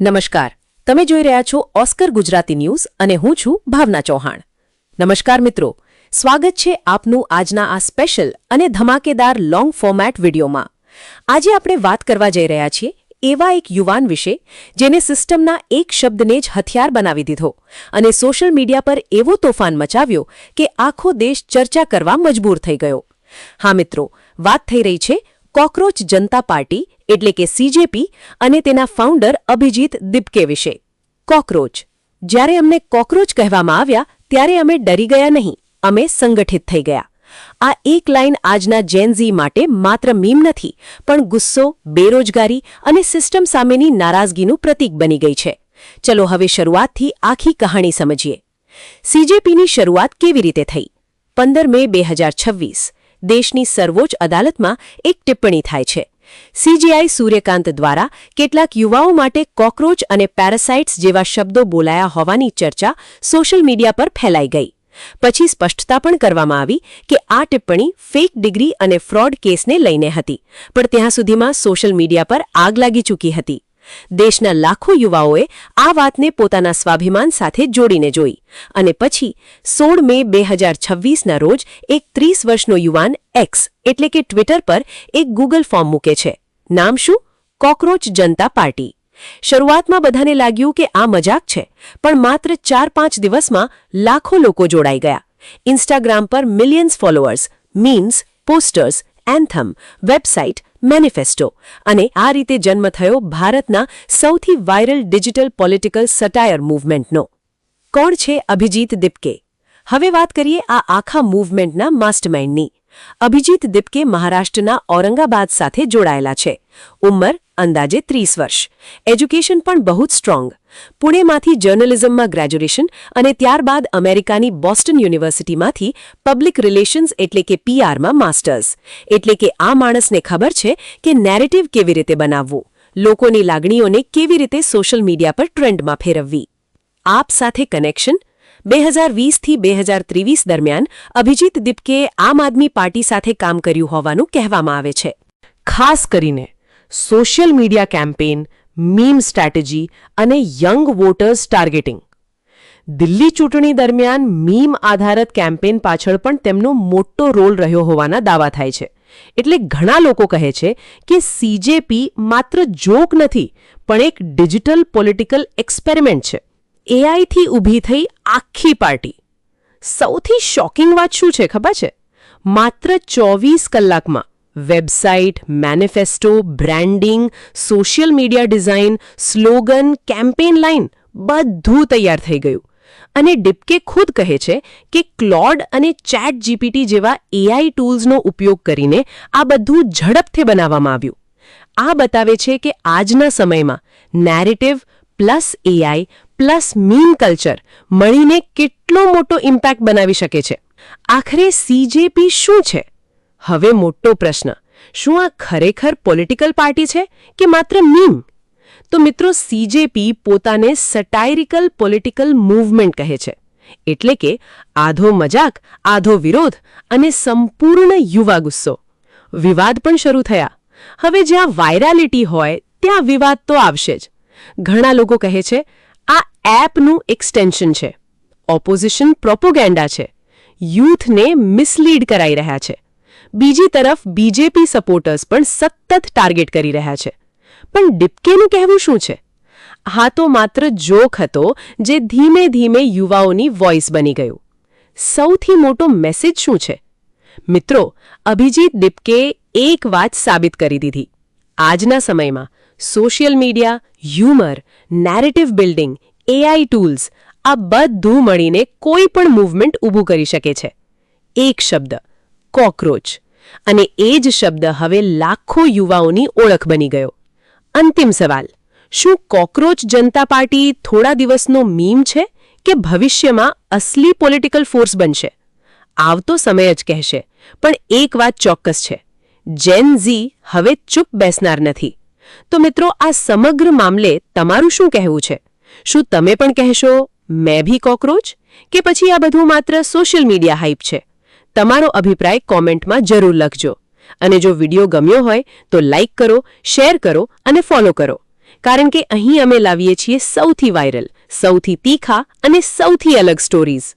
નમસ્કાર, તમે જોઈ રહ્યા છો ઓસ્કર ગુજરાતી ન્યૂઝ અને હું છું ભાવના ચૌહાણ. નમસ્કાર મિત્રો, સ્વાગત છે આપનું આજના આ સ્પેશિયલ અને ધમાકેદાર લોંગ ફોર્મેટ વિડીયોમાં. આજે આપણે વાત કરવા જઈ રહ્યા છીએ એવા એક યુવાન વિશે જેને સિસ્ટમના એક શબ્દને જ હથિયાર બનાવી દીધો અને સોશિયલ મીડિયા પર એવો તોફાન મચાવ્યો કે આખો દેશ ચર્ચા કરવા મજબૂર થઈ ગયો. હા મિત્રો, વાત થઈ રહી છે કોકરોચ જનતા પાર્ટી એટલે કે સીજેપી અને તેના ફાઉન્ડર અભિજીત દિપકે વિશે. કોકરોચ. જ્યારે અમને કોકરોચ કહેવામાં આવ્યા ત્યારે અમે ડરી ગયા નહીં, અમે સંગઠિત થઈ ગયા. આ એક લાઇન આજના જેન ઝી માટે માત્ર મીમ નથી, પણ ગુસ્સો, બેરોજગારી અને સિસ્ટમ સામેની નારાજગીનું પ્રતીક બની ગઈ છે. ચલો હવે શરૂઆતથી આખી કહાણી સમજીએ. સીજેપીની શરૂઆત કેવી રીતે થઈ? 15 મે 2026 દેશની સર્વોચ્ચ અદાલતમાં એક ટિપ્પણી થાય છે. સીજીઆઈ સૂર્યકાંત દ્વારા કેટલાક યુવાઓ માટે કોકરોચ અને પેરાસાઇટ્સ જેવા શબ્દો બોલાયા હોવાની ચર્ચા સોશિયલ મીડિયા પર ફેલાઈ ગઈ. પછી સ્પષ્ટતા પણ કરવામાં આવી કે આ ટિપ્પણી ફેક ડિગ્રી અને ફ્રોડ કેસને લઈને હતી, પણ ત્યાં સુધીમાં સોશિયલ મીડિયા પર આગ લાગી ચૂકી હતી. દેશના લાખો યુવાઓએ આ વાતને પોતાના સ્વાભિમાન સાથે જોડીને જોઈ અને પછી 16 મે 2026ના રોજ એક 30 વર્ષનો યુવાન એક્સ એટલે કે ટ્વિટર પર એક ગૂગલ ફોર્મ મૂકે છે. નામ શું? કોકરોચ જનતા પાર્ટી. શરૂઆતમાં બધાને લાગ્યું કે આ મજાક છે, પણ માત્ર 4-5 દિવસમાં લાખો લોકો જોડાઈ ગયા. ઇન્સ્ટાગ્રામ પર millions followers, memes, posters, anthem, website, manifesto અને આ રીતે જન્મ થયો ભારતના સૌથી વાયરલ ડિજિટલ પોલિટિકલ સટાયર મૂવમેન્ટનો. કોણ છે અભિજીત દિપકે? હવે વાત કરીએ આ આખા મૂવમેન્ટના માસ્ટરમાઇન્ડની. અભિજીત દિપકે મહારાષ્ટ્રના ઔરંગાબાદ સાથે જોડાયેલા છે. ઉંમર અંદાજે 30 વર્ષ. એજ્યુકેશન પણ બહુ જ સ્ટ્રોંગ. પુણેમાંથી જર્નલિઝમમાં ગ્રેજ્યુએશન અને ત્યારબાદ અમેરિકાની બોસ્ટન યુનિવર્સિટીમાંથી પબ્લિક રિલેશન્સ એટલે કે પીઆરમાં માસ્ટર્સ. એટલે કે આ માણસને ખબર છે કે નેરેટિવ કેવી રીતે બનાવવું, લોકોની લાગણીઓને કેવી રીતે સોશિયલ મીડિયા પર ટ્રેન્ડમાં ફેરવવી. આપ સાથે કનેક્શન. 2020થી 2023 દરમિયાન અભિજીત દિપકેએ આમ આદમી પાર્ટી સાથે કામ કર્યું હોવાનું કહેવામાં આવે છે. ખાસ કરીને social media campaign, meme strategy અને યંગ વોટર્સ ટાર્ગેટિંગ. દિલ્હી ચૂંટણી દરમિયાન મીમ આધારિત કેમ્પેન પાછળ પણ તેમનો મોટો રોલ રહ્યો હોવાના દાવા થાય છે. એટલે ઘણા લોકો કહે છે કે સીજેપી માત્ર જોક નથી, પણ એક ડિજિટલ પોલિટિકલ એક્સપેરિમેન્ટ છે. એઆઈથી ઊભી થઈ આખી પાર્ટી. સૌથી શોકિંગ વાત શું છે ખબર છે? માત્ર 24 કલાકમાં website, manifesto, branding, social media design, slogan, campaign line બધું તૈયાર થઈ ગયું. અને ડિપકે ખુદ કહે છે કે ક્લોડ અને ચેટ જીપીટી જેવા એઆઈ ટૂલ્સનો ઉપયોગ કરીને આ બધું ઝડપથી બનાવવામાં આવ્યું. આ બતાવે છે કે આજના સમયમાં narrative plus AI plus meme culture મળીને કેટલો મોટો ઇમ્પેક્ટ બનાવી શકે છે. આખરે સીજેપી શું છે? હવે મોટો પ્રશ્ન, શું આ ખરેખર પોલિટિકલ પાર્ટી છે કે માત્ર મીમ? તો મિત્રો, સીજેપી પોતાને સટાયરિકલ પોલિટિકલ મૂવમેન્ટ કહે છે. એટલે કે આધો મજાક, આધો વિરોધ અને સંપૂર્ણ યુવા ગુસ્સો. વિવાદ પણ શરૂ થયા. હવે જ્યાં વાયરાલિટી હોય ત્યાં વિવાદ તો આવશે જ. ઘણા લોકો કહે છે આ એપનું એક્સટેન્શન છે, ઓપોઝિશન પ્રોપોગેન્ડા છે, યુથને મિસલીડ કરાઈ રહ્યા છે. બીજી તરફ બીજેપી સપોર્ટર્સ પણ સતત ટાર્ગેટ કરી રહ્યા છે. પણ ડિપકેનું કહેવું શું છે? હા, તો માત્ર જોક હતો જે ધીમે ધીમે યુવાઓની વોઇસ બની ગયું. સૌથી મોટો મેસેજ શું છે? મિત્રો, અભિજીત દિપકેએ એક વાત સાબિત કરી દીધી. આજના સમયમાં social media, humour, narrative building, AI tools આ બધું મળીને કોઈ પણ મૂવમેન્ટ ઊભું કરી શકે છે. એક શબ્દ, કોકરોચ. અને એ જ શબ્દ હવે લાખો યુવાઓની ઓળખ બની ગયો. અંતિમ સવાલ, શું કોકરોચ જનતા પાર્ટી થોડા દિવસનો મીમ છે કે ભવિષ્યમાં અસલી પોલિટિકલ ફોર્સ બનશે? આવતો સમય જ કહેશે. પણ એક વાત ચોક્કસ છે, જેન ઝી હવે ચૂપ બેસનાર નથી. તો મિત્રો, આ સમગ્ર મામલે તમારું શું કહેવું છે? શું તમે પણ કહેશો મેં ભી કોકરોચ, કે પછી આ બધું માત્ર સોશિયલ મીડિયા હાઇપ છે? તમારો અભિપ્રાય કોમેન્ટમાં જરૂર લખજો. અને જો વિડીયો ગમ્યો હોય તો લાઇક કરો, શેર કરો અને ફોલો કરો. કારણ કે અહીં અમે લાવીએ છીએ સૌથી વાયરલ, સૌથી તીખા અને સૌથી અલગ સ્ટોરીઝ.